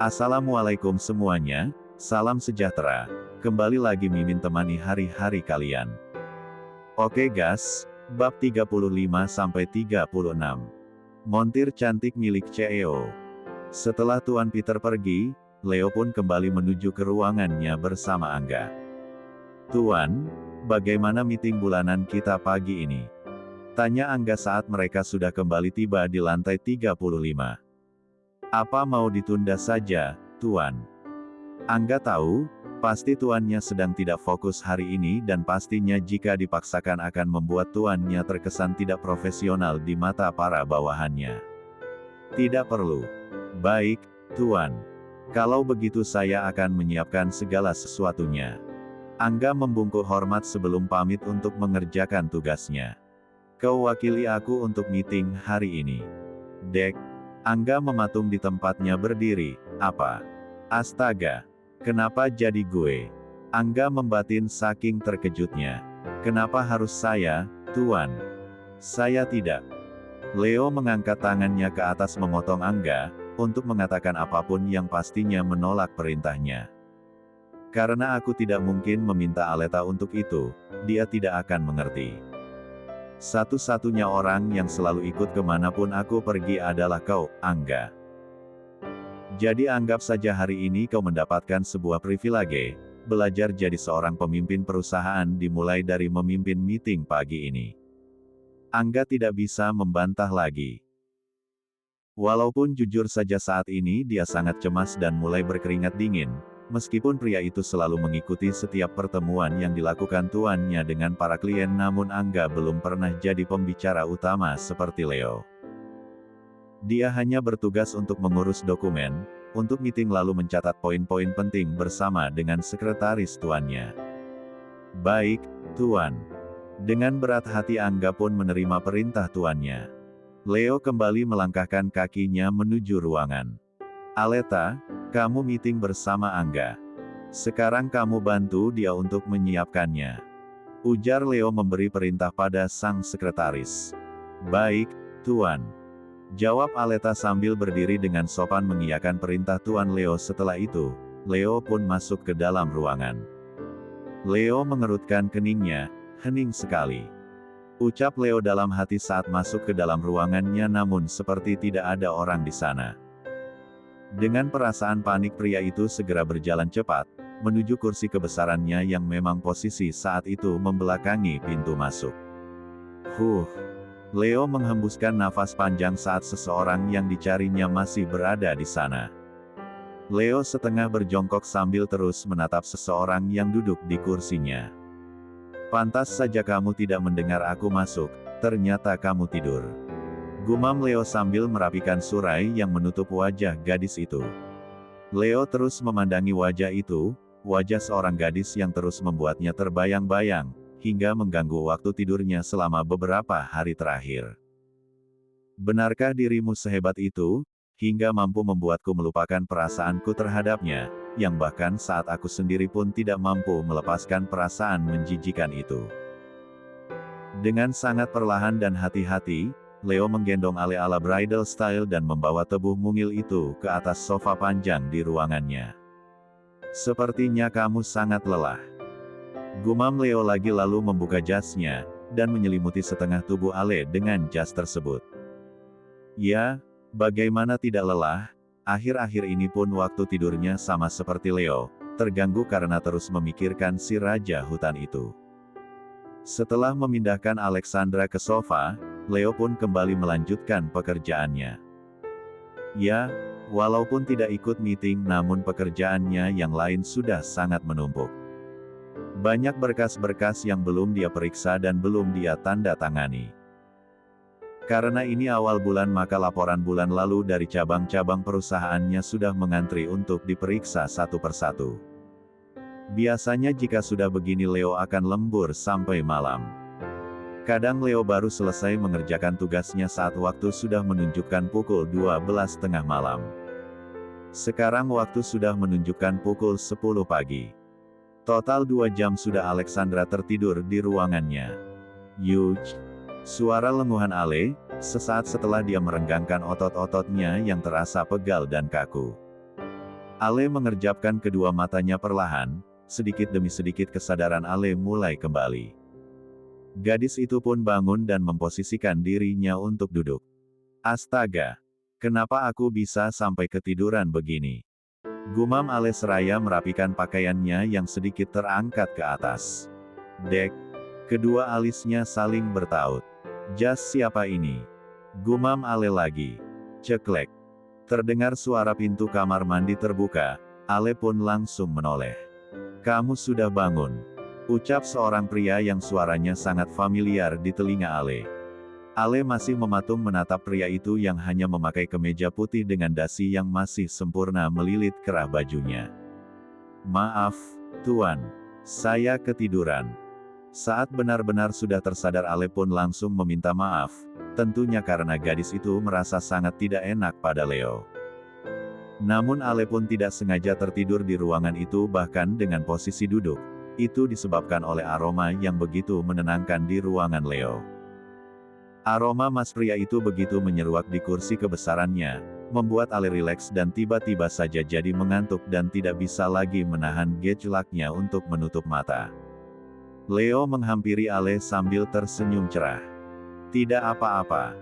Assalamualaikum semuanya, salam sejahtera. Kembali lagi Mimin temani hari-hari kalian. Oke gas, bab 35-36. Montir cantik milik CEO. Setelah Tuan Peter pergi, Leo pun kembali menuju ke ruangannya bersama Angga. Tuan, bagaimana meeting bulanan kita pagi ini? Tanya Angga saat mereka sudah kembali tiba di lantai 35. Apa mau ditunda saja, Tuan? Angga tahu, pasti tuannya sedang tidak fokus hari ini dan pastinya jika dipaksakan akan membuat tuannya terkesan tidak profesional di mata para bawahannya. Tidak perlu. Baik, Tuan. Kalau begitu saya akan menyiapkan segala sesuatunya. Angga membungkuk hormat sebelum pamit untuk mengerjakan tugasnya. Kau wakili aku untuk meeting hari ini. Dek. Angga mematung di tempatnya berdiri. Apa? Astaga. Kenapa jadi gue? Angga membatin saking terkejutnya. Kenapa harus saya, Tuan? Saya tidak. Leo mengangkat tangannya ke atas memotong Angga, untuk mengatakan apapun yang pastinya menolak perintahnya. Karena aku tidak mungkin meminta Aleta untuk itu, dia tidak akan mengerti. Satu-satunya orang yang selalu ikut kemanapun aku pergi adalah kau, Angga. Jadi anggap saja hari ini kau mendapatkan sebuah privilege, belajar jadi seorang pemimpin perusahaan dimulai dari memimpin meeting pagi ini. Angga tidak bisa membantah lagi. Walaupun jujur saja saat ini dia sangat cemas dan mulai berkeringat dingin, meskipun pria itu selalu mengikuti setiap pertemuan yang dilakukan tuannya dengan para klien, namun Angga belum pernah jadi pembicara utama seperti Leo. Dia hanya bertugas untuk mengurus dokumen, untuk meeting lalu mencatat poin-poin penting bersama dengan sekretaris tuannya. Baik, Tuan. Dengan berat hati Angga pun menerima perintah tuannya. Leo kembali melangkahkan kakinya menuju ruangan. Aleta, kamu meeting bersama Angga. Sekarang kamu bantu dia untuk menyiapkannya. Ujar Leo memberi perintah pada sang sekretaris. Baik, Tuan. Jawab Aleta sambil berdiri dengan sopan mengiyakan perintah Tuan Leo. Setelah itu, Leo pun masuk ke dalam ruangan. Leo mengerutkan keningnya, hening sekali. Ucap Leo dalam hati saat masuk ke dalam ruangannya, namun seperti tidak ada orang di sana. Dengan perasaan panik pria itu segera berjalan cepat, menuju kursi kebesarannya yang memang posisi saat itu membelakangi pintu masuk. Leo menghembuskan nafas panjang saat seseorang yang dicarinya masih berada di sana. Leo setengah berjongkok sambil terus menatap seseorang yang duduk di kursinya. Pantas saja kamu tidak mendengar aku masuk, ternyata kamu tidur. Gumam Leo sambil merapikan surai yang menutup wajah gadis itu. Leo terus memandangi wajah itu, wajah seorang gadis yang terus membuatnya terbayang-bayang, hingga mengganggu waktu tidurnya selama beberapa hari terakhir. Benarkah dirimu sehebat itu, hingga mampu membuatku melupakan perasaanku terhadapnya, yang bahkan saat aku sendiri pun tidak mampu melepaskan perasaan menjijikan itu? Dengan sangat perlahan dan hati-hati, Leo menggendong ala-ala bridal style dan membawa tebuh mungil itu ke atas sofa panjang di ruangannya. Sepertinya kamu sangat lelah. Gumam Leo lagi lalu membuka jasnya, dan menyelimuti setengah tubuh Ale dengan jas tersebut. Ya, bagaimana tidak lelah, akhir-akhir ini pun waktu tidurnya sama seperti Leo, terganggu karena terus memikirkan si raja hutan itu. Setelah memindahkan Alexandra ke sofa, Leo pun kembali melanjutkan pekerjaannya. Ya, walaupun tidak ikut meeting namun pekerjaannya yang lain sudah sangat menumpuk. Banyak berkas-berkas yang belum dia periksa dan belum dia tanda tangani. Karena ini awal bulan maka laporan bulan lalu dari cabang-cabang perusahaannya sudah mengantri untuk diperiksa satu persatu. Biasanya jika sudah begini Leo akan lembur sampai malam. Kadang Leo baru selesai mengerjakan tugasnya saat waktu sudah menunjukkan pukul 12:30 malam. Sekarang waktu sudah menunjukkan pukul 10 pagi. Total 2 jam sudah Alexandra tertidur di ruangannya. Yuch! Suara lenguhan Ale, sesaat setelah dia merenggangkan otot-ototnya yang terasa pegal dan kaku. Ale mengerjapkan kedua matanya perlahan, sedikit demi sedikit kesadaran Ale mulai kembali. Gadis itu pun bangun dan memposisikan dirinya untuk duduk. Astaga! Kenapa aku bisa sampai ketiduran begini? Gumam Ale seraya merapikan pakaiannya yang sedikit terangkat ke atas. Dek! Kedua alisnya saling bertaut. Jas siapa ini? Gumam Ale lagi. Ceklek. Terdengar suara pintu kamar mandi terbuka, Ale pun langsung menoleh. Kamu sudah bangun. Ucap seorang pria yang suaranya sangat familiar di telinga Ale. Ale masih mematung menatap pria itu yang hanya memakai kemeja putih dengan dasi yang masih sempurna melilit kerah bajunya. Maaf, Tuan. Saya ketiduran. Saat benar-benar sudah tersadar Ale pun langsung meminta maaf, tentunya karena gadis itu merasa sangat tidak enak pada Leo. Namun Ale pun tidak sengaja tertidur di ruangan itu bahkan dengan posisi duduk. Itu disebabkan oleh aroma yang begitu menenangkan di ruangan Leo. Aroma mas pria itu begitu menyeruak di kursi kebesarannya, membuat Ale rileks dan tiba-tiba saja jadi mengantuk dan tidak bisa lagi menahan gejolaknya untuk menutup mata. Leo menghampiri Ale sambil tersenyum cerah. Tidak apa-apa.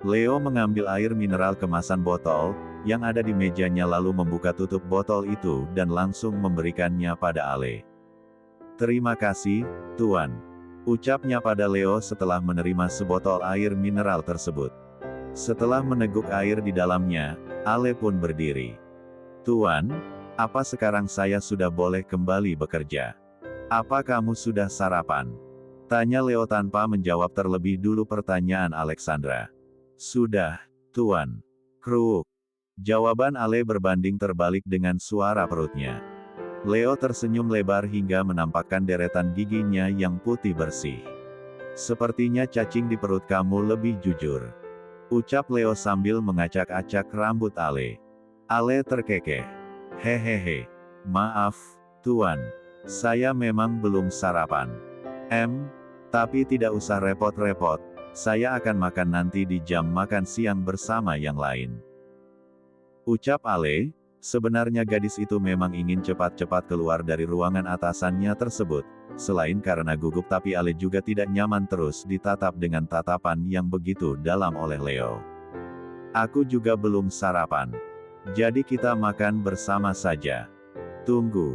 Leo mengambil air mineral kemasan botol, yang ada di mejanya lalu membuka tutup botol itu dan langsung memberikannya pada Ale. Terima kasih, Tuan. Ucapnya pada Leo setelah menerima sebotol air mineral tersebut. Setelah meneguk air di dalamnya, Ale pun berdiri. Tuan, apa sekarang saya sudah boleh kembali bekerja? Apa kamu sudah sarapan? Tanya Leo tanpa menjawab terlebih dulu pertanyaan Alexandra. Sudah, Tuan. Kruk. Jawaban Ale berbanding terbalik dengan suara perutnya. Leo tersenyum lebar hingga menampakkan deretan giginya yang putih bersih. Sepertinya cacing di perut kamu lebih jujur. Ucap Leo sambil mengacak-acak rambut Ale. Ale terkekeh. Hehehe. Maaf, Tuan. Saya memang belum sarapan. Tapi tidak usah repot-repot. Saya akan makan nanti di jam makan siang bersama yang lain. Ucap Ale. Sebenarnya gadis itu memang ingin cepat-cepat keluar dari ruangan atasannya tersebut, selain karena gugup tapi Ale juga tidak nyaman terus ditatap dengan tatapan yang begitu dalam oleh Leo. Aku juga belum sarapan. Jadi kita makan bersama saja. Tunggu.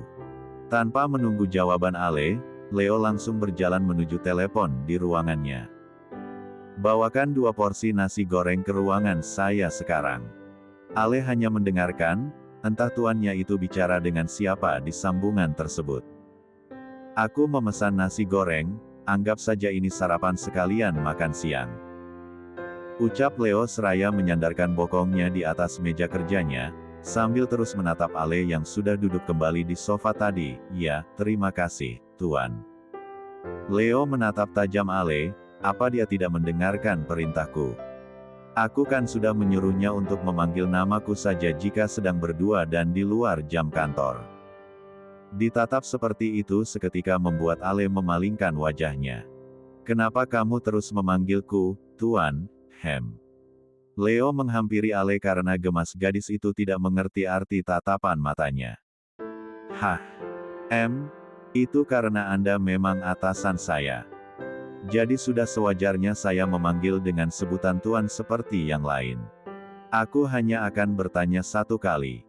Tanpa menunggu jawaban Ale, Leo langsung berjalan menuju telepon di ruangannya. Bawakan 2 porsi nasi goreng ke ruangan saya sekarang. Ale hanya mendengarkan, entah tuannya itu bicara dengan siapa di sambungan tersebut. Aku memesan nasi goreng, anggap saja ini sarapan sekalian makan siang. Ucap Leo seraya menyandarkan bokongnya di atas meja kerjanya, sambil terus menatap Ale yang sudah duduk kembali di sofa tadi. Ya, terima kasih, Tuan. Leo menatap tajam Ale, apa dia tidak mendengarkan perintahku? Aku kan sudah menyuruhnya untuk memanggil namaku saja jika sedang berdua dan di luar jam kantor. Ditatap seperti itu seketika membuat Ale memalingkan wajahnya. Kenapa kamu terus memanggilku, Tuan? Leo menghampiri Ale karena gemas gadis itu tidak mengerti arti tatapan matanya. Hah? Itu karena Anda memang atasan saya. Jadi sudah sewajarnya saya memanggil dengan sebutan Tuan seperti yang lain. Aku hanya akan bertanya satu kali.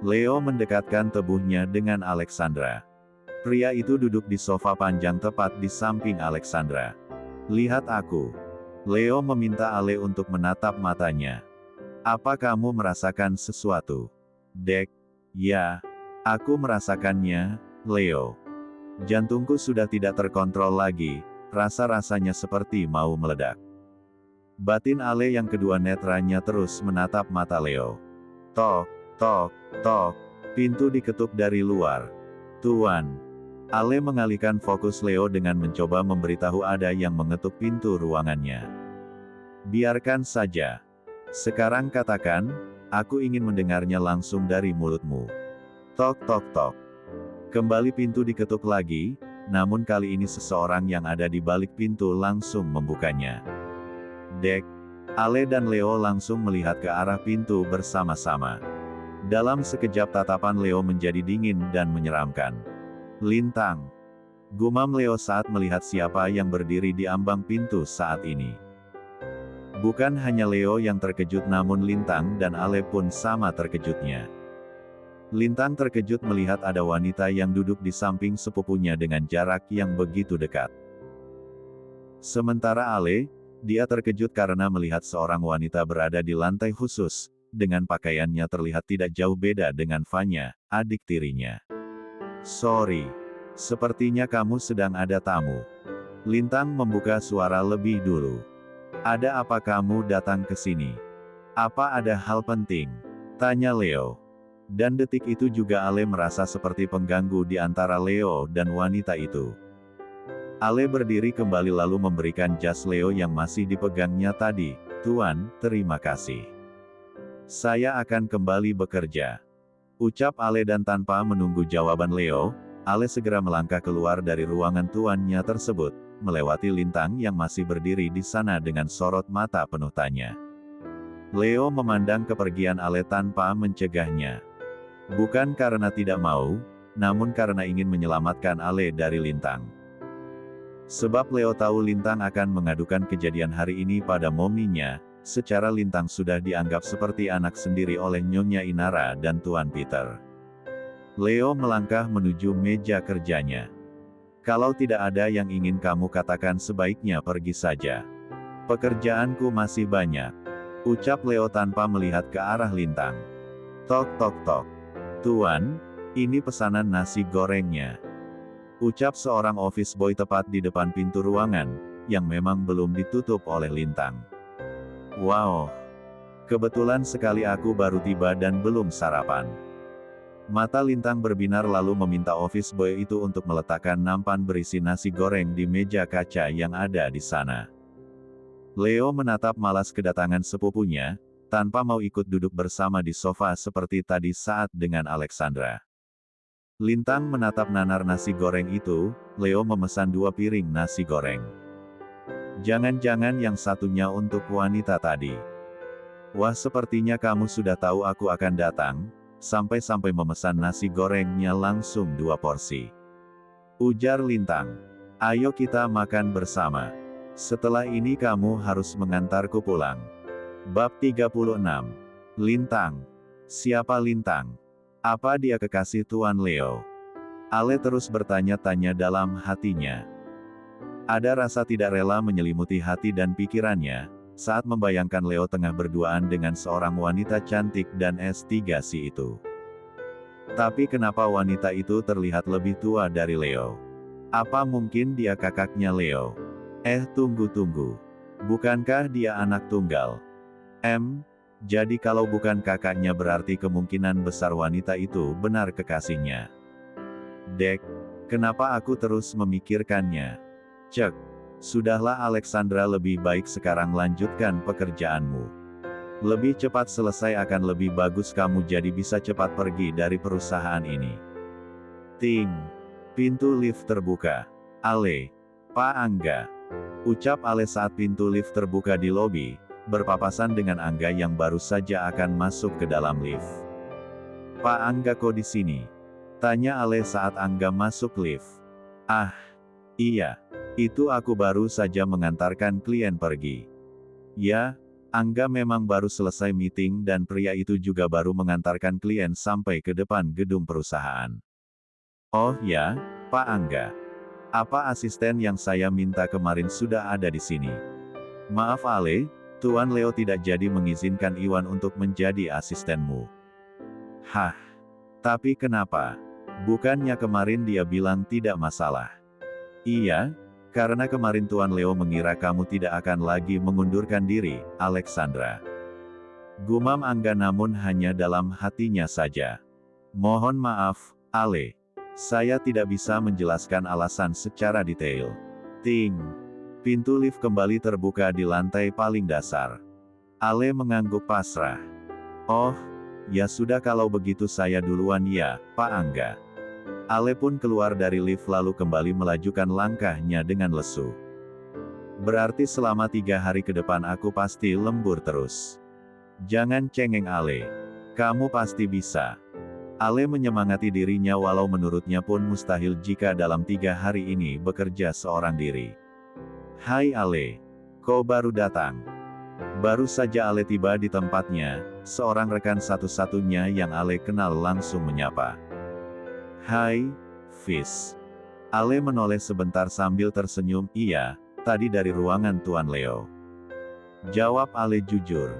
Leo mendekatkan tubuhnya dengan Alexandra. Pria itu duduk di sofa panjang tepat di samping Alexandra. Lihat aku. Leo meminta Ale untuk menatap matanya. Apa kamu merasakan sesuatu? Dek. Ya. Aku merasakannya, Leo. Jantungku sudah tidak terkontrol lagi. Rasa-rasanya seperti mau meledak. Batin Ale yang kedua netranya terus menatap mata Leo. Tok, tok, tok. Pintu diketuk dari luar. Tuan. Ale mengalihkan fokus Leo dengan mencoba memberitahu ada yang mengetuk pintu ruangannya. Biarkan saja. Sekarang katakan, aku ingin mendengarnya langsung dari mulutmu. Tok tok tok. Kembali pintu diketuk lagi. Namun kali ini seseorang yang ada di balik pintu langsung membukanya. Dek. Ale dan Leo langsung melihat ke arah pintu bersama-sama. Dalam sekejap tatapan Leo menjadi dingin dan menyeramkan. Lintang. Gumam Leo saat melihat siapa yang berdiri di ambang pintu saat ini. Bukan hanya Leo yang terkejut namun Lintang dan Ale pun sama terkejutnya. Lintang terkejut melihat ada wanita yang duduk di samping sepupunya dengan jarak yang begitu dekat. Sementara Ale, dia terkejut karena melihat seorang wanita berada di lantai khusus, dengan pakaiannya terlihat tidak jauh beda dengan Vanya, adik tirinya. "Sorry. Sepertinya kamu sedang ada tamu." Lintang membuka suara lebih dulu. "Ada apa kamu datang ke sini? Apa ada hal penting?" tanya Leo. Dan detik itu juga Ale merasa seperti pengganggu di antara Leo dan wanita itu. Ale berdiri kembali lalu memberikan jas Leo yang masih dipegangnya tadi. "Tuan, terima kasih. Saya akan kembali bekerja," ucap Ale dan tanpa menunggu jawaban Leo, Ale segera melangkah keluar dari ruangan tuannya tersebut, melewati Lintang yang masih berdiri di sana dengan sorot mata penuh tanya. Leo memandang kepergian Ale tanpa mencegahnya. Bukan karena tidak mau, namun karena ingin menyelamatkan Ale dari Lintang. Sebab Leo tahu Lintang akan mengadukan kejadian hari ini pada mominya, secara Lintang sudah dianggap seperti anak sendiri oleh Nyonya Inara dan Tuan Peter. Leo melangkah menuju meja kerjanya. "Kalau tidak ada yang ingin kamu katakan sebaiknya pergi saja. Pekerjaanku masih banyak," ucap Leo tanpa melihat ke arah Lintang. "Tok tok tok. Tuan, ini pesanan nasi gorengnya," ucap seorang office boy tepat di depan pintu ruangan, yang memang belum ditutup oleh Lintang. "Wow. Kebetulan sekali aku baru tiba dan belum sarapan." Mata Lintang berbinar lalu meminta office boy itu untuk meletakkan nampan berisi nasi goreng di meja kaca yang ada di sana. Leo menatap malas kedatangan sepupunya, tanpa mau ikut duduk bersama di sofa seperti tadi saat dengan Alexandra. Lintang menatap nanar nasi goreng itu, Leo memesan 2 piring nasi goreng. "Jangan-jangan yang satunya untuk wanita tadi. Wah, sepertinya kamu sudah tahu aku akan datang, sampai-sampai memesan nasi gorengnya langsung 2 porsi," ujar Lintang. "Ayo kita makan bersama. Setelah ini kamu harus mengantarku pulang." Bab 36. Lintang. Siapa Lintang? Apa dia kekasih Tuan Leo? Ale terus bertanya-tanya dalam hatinya. Ada rasa tidak rela menyelimuti hati dan pikirannya, saat membayangkan Leo tengah berduaan dengan seorang wanita cantik dan S3 si itu. Tapi kenapa wanita itu terlihat lebih tua dari Leo? Apa mungkin dia kakaknya Leo? Tunggu. Bukankah dia anak tunggal? Jadi kalau bukan kakaknya berarti kemungkinan besar wanita itu benar kekasihnya. Dek, kenapa aku terus memikirkannya? Cek. Sudahlah Alexandra, lebih baik sekarang lanjutkan pekerjaanmu. Lebih cepat selesai akan lebih bagus, kamu jadi bisa cepat pergi dari perusahaan ini. Ting. Pintu lift terbuka. Ale. Pak Angga. Ucap Ale saat pintu lift terbuka di lobi, berpapasan dengan Angga yang baru saja akan masuk ke dalam lift. "Pak Angga kok di sini?" tanya Ale saat Angga masuk lift. "Ah, iya. Itu aku baru saja mengantarkan klien pergi." "Ya, Angga memang baru selesai meeting dan pria itu juga baru mengantarkan klien sampai ke depan gedung perusahaan." "Oh ya, Pak Angga. Apa asisten yang saya minta kemarin sudah ada di sini?" "Maaf Ale, Tuan Leo tidak jadi mengizinkan Iwan untuk menjadi asistenmu." "Hah? Tapi kenapa? Bukannya kemarin dia bilang tidak masalah?" "Iya, karena kemarin Tuan Leo mengira kamu tidak akan lagi mengundurkan diri, Alexandra." Gumam Angga namun hanya dalam hatinya saja. "Mohon maaf, Ale. Saya tidak bisa menjelaskan alasan secara detail." Ting. Pintu lift kembali terbuka di lantai paling dasar. Ale mengangguk pasrah. "Oh, ya sudah kalau begitu saya duluan ya, Pak Angga." Ale pun keluar dari lift lalu kembali melajukan langkahnya dengan lesu. "Berarti selama 3 hari ke depan aku pasti lembur terus." "Jangan cengeng Ale. Kamu pasti bisa. Ale menyemangati dirinya walau menurutnya pun mustahil jika dalam 3 hari ini bekerja seorang diri. Hai Ale. Kau baru datang. Baru saja Ale tiba di tempatnya, seorang rekan satu-satunya yang Ale kenal langsung menyapa. Hai, Fis. Ale menoleh sebentar sambil tersenyum, iya, tadi dari ruangan Tuan Leo. Jawab Ale jujur.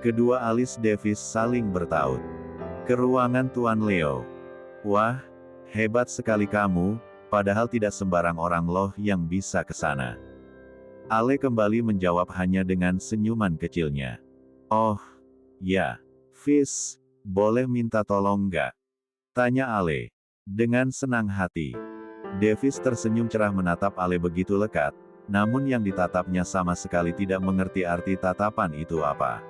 Kedua alis Davis saling bertaut. Ke ruangan Tuan Leo. Wah, hebat sekali kamu, padahal tidak sembarang orang loh yang bisa ke sana. Ale kembali menjawab hanya dengan senyuman kecilnya. Oh, ya, Fis, boleh minta tolong nggak? Tanya Ale. Dengan senang hati. Davis tersenyum cerah menatap Ale begitu lekat, namun yang ditatapnya sama sekali tidak mengerti arti tatapan itu apa.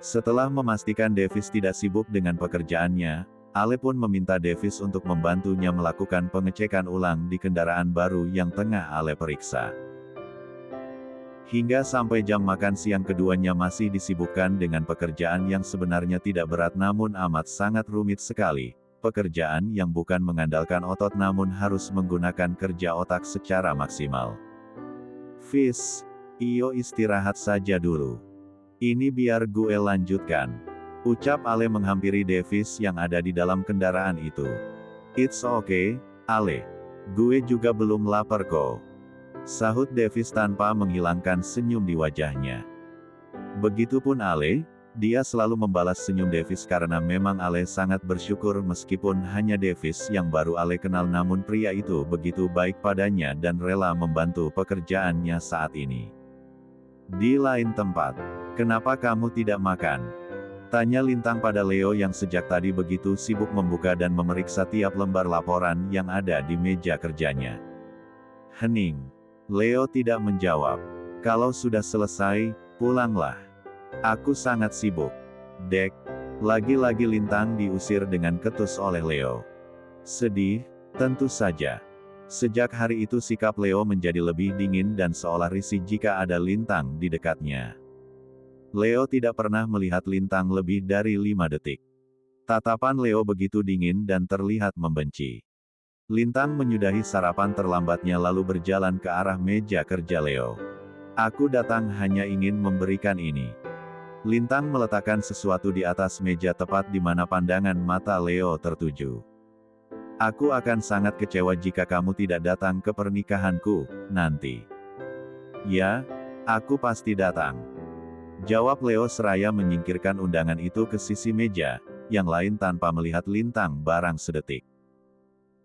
Setelah memastikan Davis tidak sibuk dengan pekerjaannya, Ale pun meminta Davis untuk membantunya melakukan pengecekan ulang di kendaraan baru yang tengah Ale periksa. Hingga sampai jam makan siang keduanya masih disibukkan dengan pekerjaan yang sebenarnya tidak berat namun amat sangat rumit sekali. Pekerjaan yang bukan mengandalkan otot namun harus menggunakan kerja otak secara maksimal. Fis, iyo istirahat saja dulu. Ini biar gue lanjutkan. Ucap Ale menghampiri Davis yang ada di dalam kendaraan itu. It's okay, Ale. Gue juga belum lapar kok. Sahut Davis tanpa menghilangkan senyum di wajahnya. Begitupun Ale, dia selalu membalas senyum Davis karena memang Ale sangat bersyukur meskipun hanya Davis yang baru Ale kenal namun pria itu begitu baik padanya dan rela membantu pekerjaannya saat ini. Di lain tempat. Kenapa kamu tidak makan? Tanya Lintang pada Leo yang sejak tadi begitu sibuk membuka dan memeriksa tiap lembar laporan yang ada di meja kerjanya. Hening. Leo tidak menjawab. Kalau sudah selesai, pulanglah. Aku sangat sibuk. Dek. Lagi-lagi Lintang diusir dengan ketus oleh Leo. Sedih, tentu saja. Sejak hari itu sikap Leo menjadi lebih dingin dan seolah risih jika ada Lintang di dekatnya. Leo tidak pernah melihat Lintang lebih dari 5 detik. Tatapan Leo begitu dingin dan terlihat membenci. Lintang menyudahi sarapan terlambatnya lalu berjalan ke arah meja kerja Leo. Aku datang hanya ingin memberikan ini. Lintang meletakkan sesuatu di atas meja tepat di mana pandangan mata Leo tertuju. Aku akan sangat kecewa jika kamu tidak datang ke pernikahanku, nanti. Ya, aku pasti datang. Jawab Leo seraya menyingkirkan undangan itu ke sisi meja, yang lain tanpa melihat Lintang barang sedetik.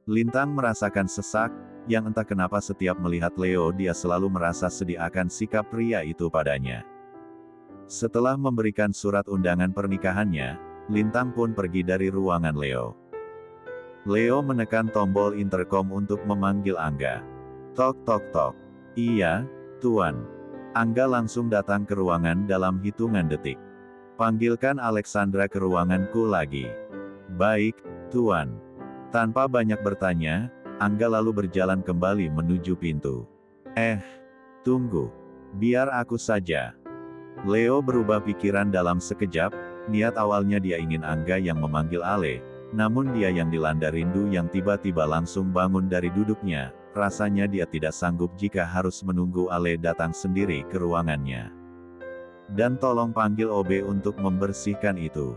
Lintang merasakan sesak, yang entah kenapa setiap melihat Leo dia selalu merasa sedih akan sikap pria itu padanya. Setelah memberikan surat undangan pernikahannya, Lintang pun pergi dari ruangan Leo. Leo menekan tombol intercom untuk memanggil Angga. Tok tok tok. Iya, Tuan. Angga langsung datang ke ruangan dalam hitungan detik. Panggilkan Alexandra ke ruanganku lagi. Baik, Tuan. Tanpa banyak bertanya, Angga lalu berjalan kembali menuju pintu. Tunggu. Biar aku saja. Leo berubah pikiran dalam sekejap, niat awalnya dia ingin Angga yang memanggil Ale, namun dia yang dilanda rindu yang tiba-tiba langsung bangun dari duduknya. Rasanya dia tidak sanggup jika harus menunggu Ale datang sendiri ke ruangannya. Dan tolong panggil OB untuk membersihkan itu.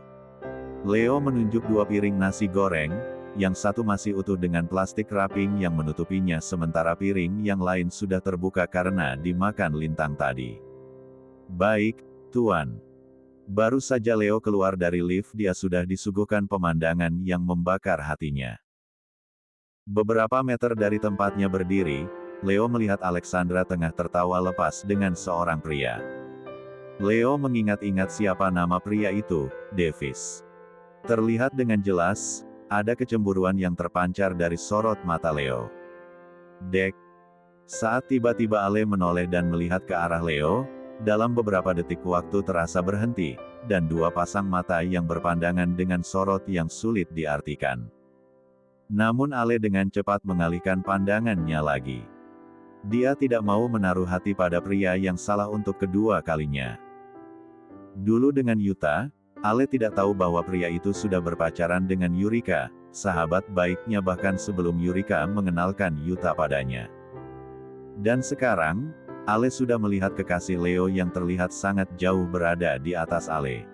Leo menunjuk 2 piring nasi goreng, yang satu masih utuh dengan plastik wrapping yang menutupinya sementara piring yang lain sudah terbuka karena dimakan Lintang tadi. Baik, Tuan. Baru saja Leo keluar dari lift dia sudah disuguhkan pemandangan yang membakar hatinya. Beberapa meter dari tempatnya berdiri, Leo melihat Alexandra tengah tertawa lepas dengan seorang pria. Leo mengingat-ingat siapa nama pria itu, Davis. Terlihat dengan jelas, ada kecemburuan yang terpancar dari sorot mata Leo. Dek. Saat tiba-tiba Ale menoleh dan melihat ke arah Leo, dalam beberapa detik waktu terasa berhenti, dan 2 pasang mata yang berpandangan dengan sorot yang sulit diartikan. Namun Ale dengan cepat mengalihkan pandangannya lagi. Dia tidak mau menaruh hati pada pria yang salah untuk kedua kalinya. Dulu dengan Yuta, Ale tidak tahu bahwa pria itu sudah berpacaran dengan Yurika, sahabat baiknya bahkan sebelum Yurika mengenalkan Yuta padanya. Dan sekarang, Ale sudah melihat kekasih Leo yang terlihat sangat jauh berada di atas Ale.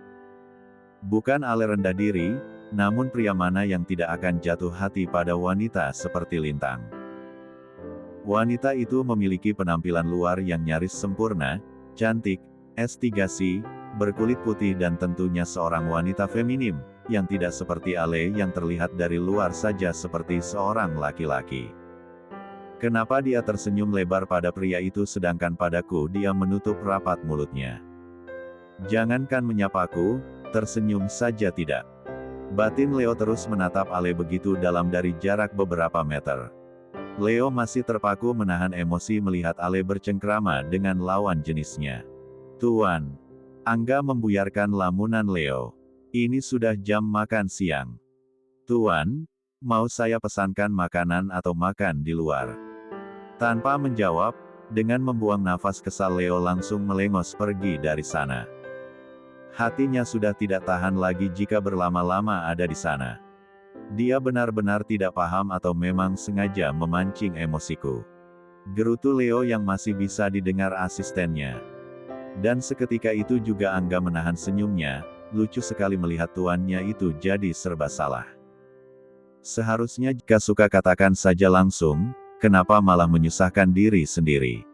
Bukan Ale rendah diri, namun pria mana yang tidak akan jatuh hati pada wanita seperti Lintang. Wanita itu memiliki penampilan luar yang nyaris sempurna, cantik, S3C, berkulit putih dan tentunya seorang wanita feminim, yang tidak seperti Ale yang terlihat dari luar saja seperti seorang laki-laki. Kenapa dia tersenyum lebar pada pria itu sedangkan padaku dia menutup rapat mulutnya? Jangankan menyapaku, tersenyum saja tidak. Batin Leo terus menatap Ale begitu dalam dari jarak beberapa meter. Leo masih terpaku menahan emosi melihat Ale bercengkrama dengan lawan jenisnya. Tuan. Angga membuyarkan lamunan Leo. Ini sudah jam makan siang. Tuan, mau saya pesankan makanan atau makan di luar? Tanpa menjawab, dengan membuang nafas kesal Leo langsung melengos pergi dari sana. Hatinya sudah tidak tahan lagi jika berlama-lama ada di sana. Dia benar-benar tidak paham atau memang sengaja memancing emosiku. Gerutu Leo yang masih bisa didengar asistennya. Dan seketika itu juga Angga menahan senyumnya, lucu sekali melihat tuannya itu jadi serba salah. Seharusnya jika suka katakan saja langsung, kenapa malah menyusahkan diri sendiri?